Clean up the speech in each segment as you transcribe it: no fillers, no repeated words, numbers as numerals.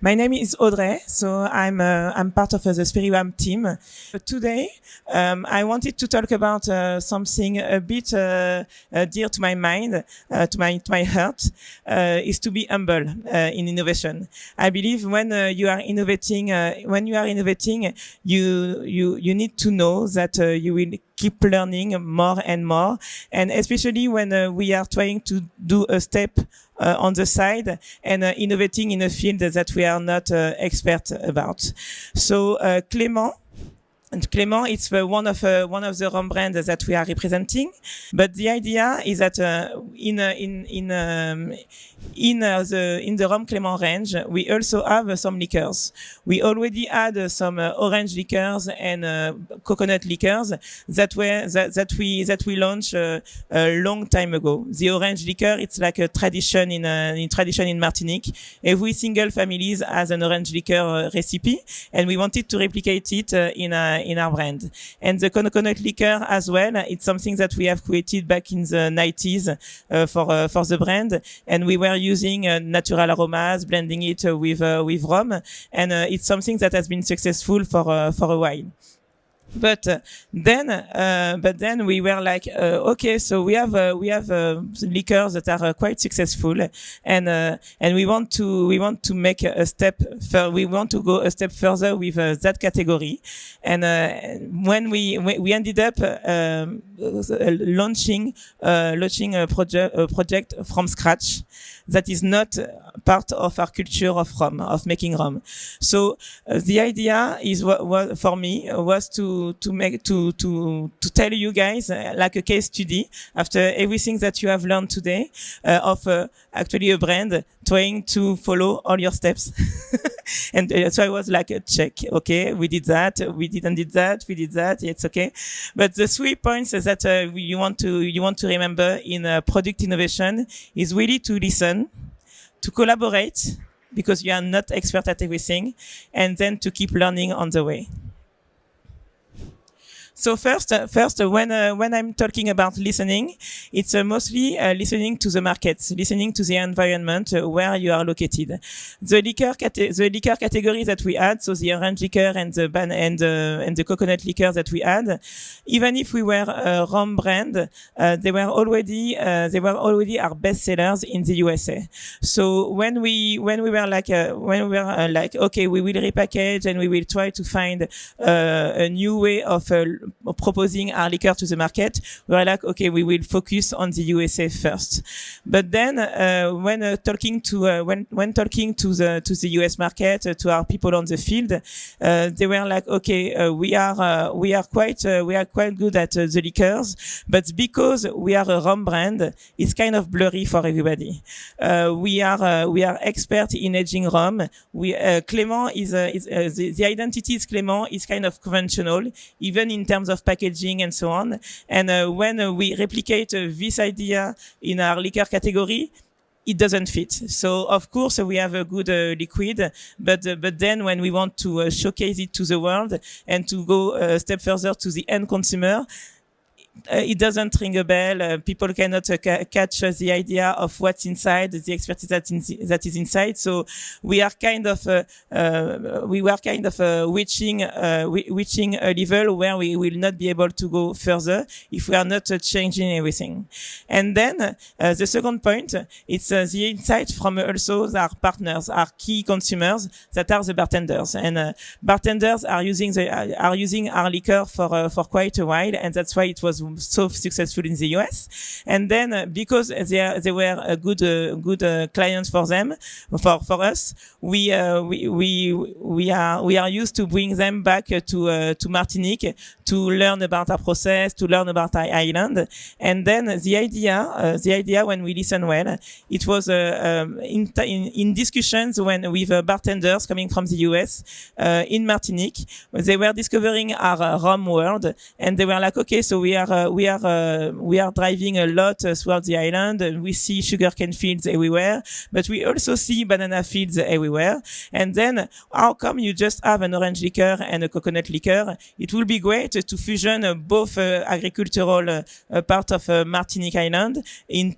My name is Audrey, so I'm part of the SPIRIBAM team. Today, I wanted to talk about something a bit dear to my mind, to my heart, is to be humble in innovation. I believe when you are innovating, you need to know that you will keep learning more and more, and especially when we are trying to do a step on the side and innovating in a field that we are not expert about. So Clément. And Clement, it's one of the rum brands that we are representing. But the idea is that in the rum Clement range, we also have some liqueurs. We already had some orange liqueurs and coconut liqueurs that we launched a long time ago. The orange liqueur, it's like a tradition in Martinique. Every single family has an orange liqueur recipe, and we wanted to replicate it in our brand. And the coconut liqueur as well, it's something that we have created back in the 90s for the brand, and we were using natural aromas, blending it with rum, and it's something that has been successful for a while. But then we were like, okay, so we have liqueurs that are quite successful, and we want to make a step. We want to go a step further with that category, and when we ended up launching a project from scratch that is not part of our culture of rum, of making rum. So the idea is for me was to tell you guys like a case study after everything that you have learned today of actually a brand trying to follow all your steps. And so I was like, check, okay, we did that, we didn't did that, we did that, it's okay. But the 3 points that you want to remember in product innovation is really to listen, to collaborate, because you are not expert at everything, and then to keep learning on the way. So first, when I'm talking about listening, it's mostly listening to the markets, listening to the environment where you are located. The liquor category that we had, so the orange liquor and the coconut liquor that we had, even if we were a rum brand, they were already our best sellers in the USA. So when we were like, okay, we will repackage and we will try to find a new way of proposing our liquor to the market, we were like, okay, we will focus on the USA first. But then, when talking to the US market, to our people on the field, they were like, okay, we are quite good at the liqueurs, but because we are a rum brand, it's kind of blurry for everybody. We are expert in aging rum. Clément is the identity is Clément is kind of conventional, even in terms of packaging and so on. And when we replicate this idea in our liquor category, it doesn't fit. So of course we have a good liquid, but then when we want to showcase it to the world and to go a step further to the end consumer, it doesn't ring a bell. People cannot catch the idea of what's inside, the expertise that is inside. So we are kind of reaching a level where we will not be able to go further if we are not changing everything. And then the second point, it's the insight from also our partners, our key consumers that are the bartenders. And bartenders are using our liquor for quite a while, and that's why it was so successful in the US. And then because they were a good clients for them, for us, we are used to bring them back to Martinique to learn about our process, to learn about our island. And then the idea when we listen well, it was in discussions with bartenders coming from the US in Martinique, they were discovering our rum world, and they were like, okay, so we are are driving a lot throughout the island, and we see sugarcane fields everywhere, but we also see banana fields everywhere. And then, how come you just have an orange liqueur and a coconut liqueur? It will be great to fusion both agricultural part of Martinique Island in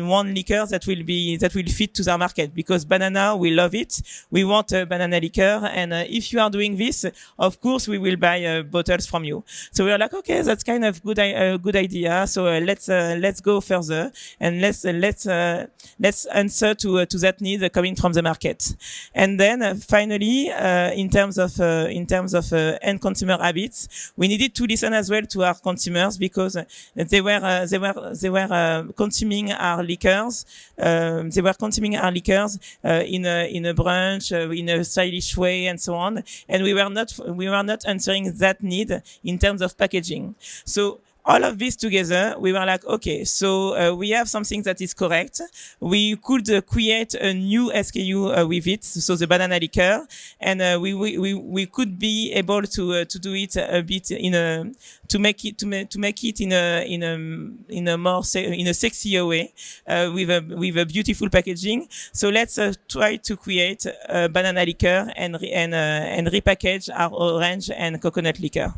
one liqueur that will fit to their market, because banana, we love it. We want a banana liqueur, and if you are doing this, of course we will buy bottles from you. So we are like, okay, that's kind of good idea. So let's go further, and let's answer to that need coming from the market. And then finally, in terms of end consumer habits, we needed to listen as well to our consumers, because they were consuming our liqueurs. They were consuming our liqueurs in a brunch, in a stylish way, and so on. And we were not answering that need in terms of packaging. So all of this together, we were like, okay, so we have something that is correct. We could create a new SKU with it, so the banana liqueur, and we could be able to do it a bit to make it in a more sexier way, with a beautiful packaging. So let's try to create a banana liqueur and repackage our orange and coconut liqueur.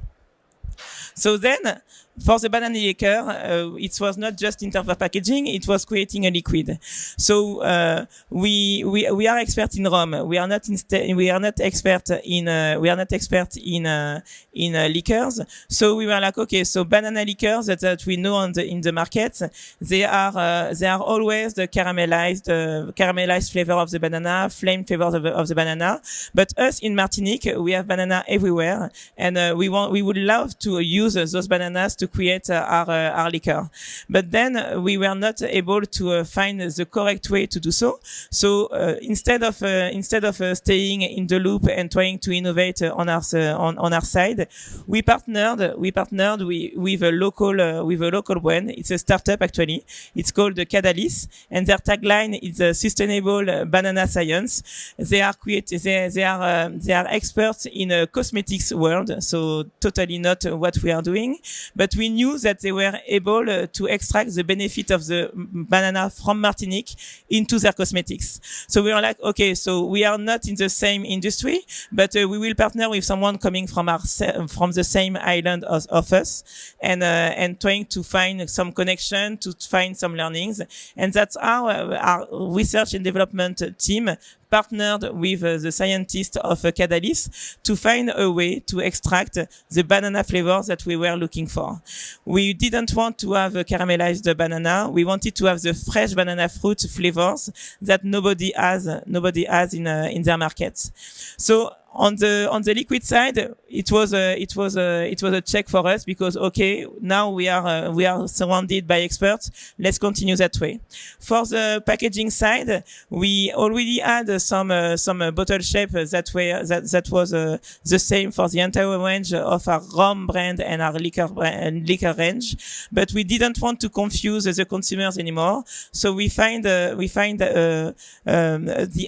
So then, for the banana liqueur, it was not just in terms of packaging; it was creating a liquid. So we are expert in rum. We are not expert in liqueurs. So we were like, okay, so banana liqueurs that we know in the market, they are always the caramelized flavor of the banana, flame flavor of the banana. But us in Martinique, we have banana everywhere, and we would love to use those bananas to create our liquor. But then we were not able to find the correct way to do so. So instead of staying in the loop and trying to innovate on our side, we partnered with a local brand. It's a startup actually. It's called Cadalis, and their tagline is sustainable banana science. They are experts in a cosmetics world, so totally not what we are doing. But we knew that they were able to extract the benefit of the banana from Martinique into their cosmetics. So we were like, okay, so we are not in the same industry, but we will partner with someone coming from the same island of us, and trying to find some connection, to find some learnings. And that's how our research and development team partnered with the scientists of Cadalis to find a way to extract the banana flavors that we were looking for. We didn't want to have a caramelized banana. We wanted to have the fresh banana fruit flavors that nobody has in their markets. So on the liquid side, it was a check for us, because okay, now we are surrounded by experts. Let's continue that way. For the packaging side, we already had some bottle shape that was the same for the entire range of our rum brand and our liquor range, but we didn't want to confuse the consumers anymore. So we find the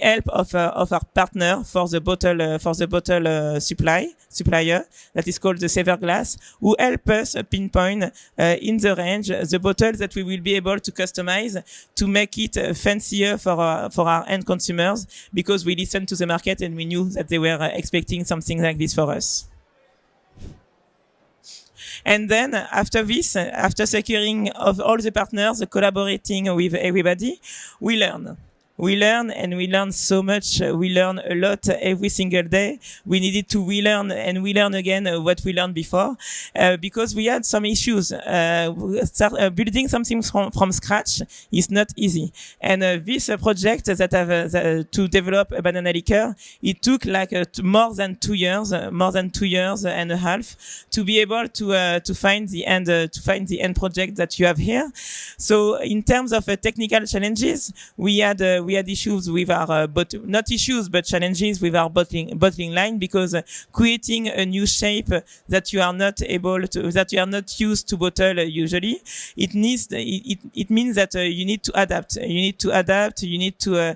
help of our partner for the bottle supplier that is called the Saverglass, who help us pinpoint in the range the bottles that we will be able to customize to make it fancier for our end consumers, because we listened to the market and we knew that they were expecting something like this for us. And then after securing of all the partners, collaborating with everybody, we learn. We learn so much. We learn a lot every single day. We needed to relearn and relearn again what we learned before, because we had some issues. Building something from scratch is not easy. And this project to develop a banana liqueur, it took like more than 2 years and a half to be able to find the end project that you have here. So in terms of technical challenges, we had issues with our not issues but challenges with our bottling line, because creating a new shape that you are not used to bottle usually, it means that you need to adapt. You need to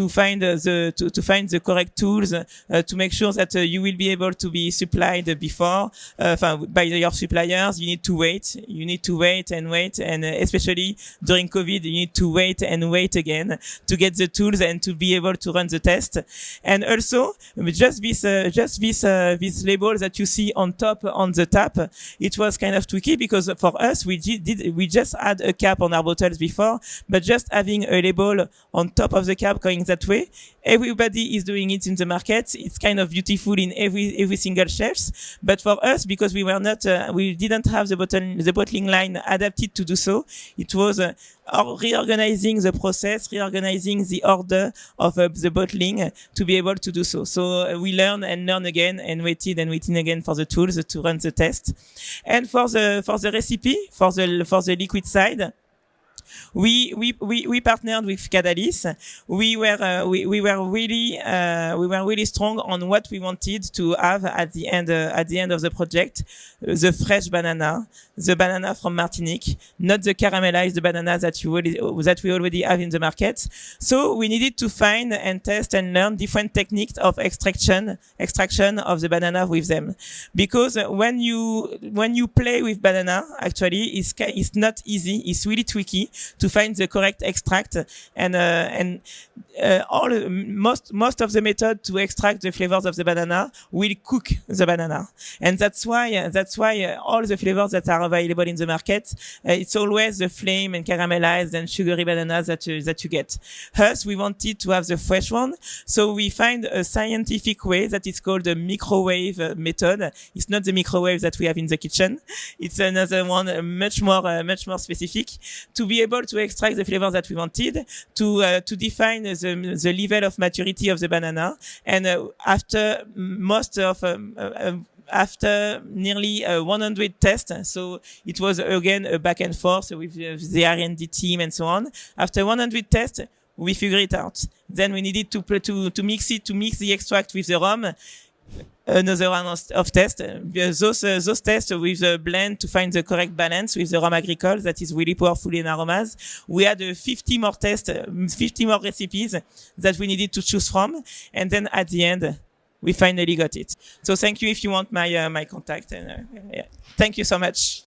find the correct tools to make sure that you will be able to be supplied before by your suppliers. You need to wait, and especially during COVID, you need to wait again to get the tools and to be able to run the test. And also, just this label that you see on the tap, it was kind of tricky, because for us, we just had a cap on our bottles before, but just having a label on top of the cap going that way, everybody is doing it in the market. It's kind of beautiful in every single shelves. But for us, because we didn't have the bottling line adapted to do so, it was reorganizing the process, reorganizing the order of the bottling to be able to do so. So we learn again, and waited again for the tools to run the test. And for the recipe, for the liquid side, we partnered with Cadalis. We were really strong on what we wanted to have at the end of the project: the fresh banana, the banana from Martinique, not the caramelized banana that we already have in the market. So we needed to find and test and learn different techniques of extraction of the banana with them, because when you play with banana, actually it's not easy. It's really tricky to find the correct extract, and most of the method to extract the flavors of the banana will cook the banana, and that's why all the flavors that are available in the market, it's always the flame and caramelized and sugary bananas that you get. Us, we wanted to have the fresh one, so we find a scientific way that is called the microwave method. It's not the microwave that we have in the kitchen. It's another one, much more specific, to be able to extract the flavors that we wanted, to define the level of maturity of the banana, and after nearly 100 tests, so it was again a back and forth with the R&D team and so on. After 100 tests, we figured it out. Then we needed to mix the extract with the rum. Another one of tests. Those tests with the blend to find the correct balance with the rhum agricole that is really powerful in aromas. We had 50 more tests, 50 more recipes that we needed to choose from, and then at the end, we finally got it. So thank you if you want my contact. And, yeah. Thank you so much.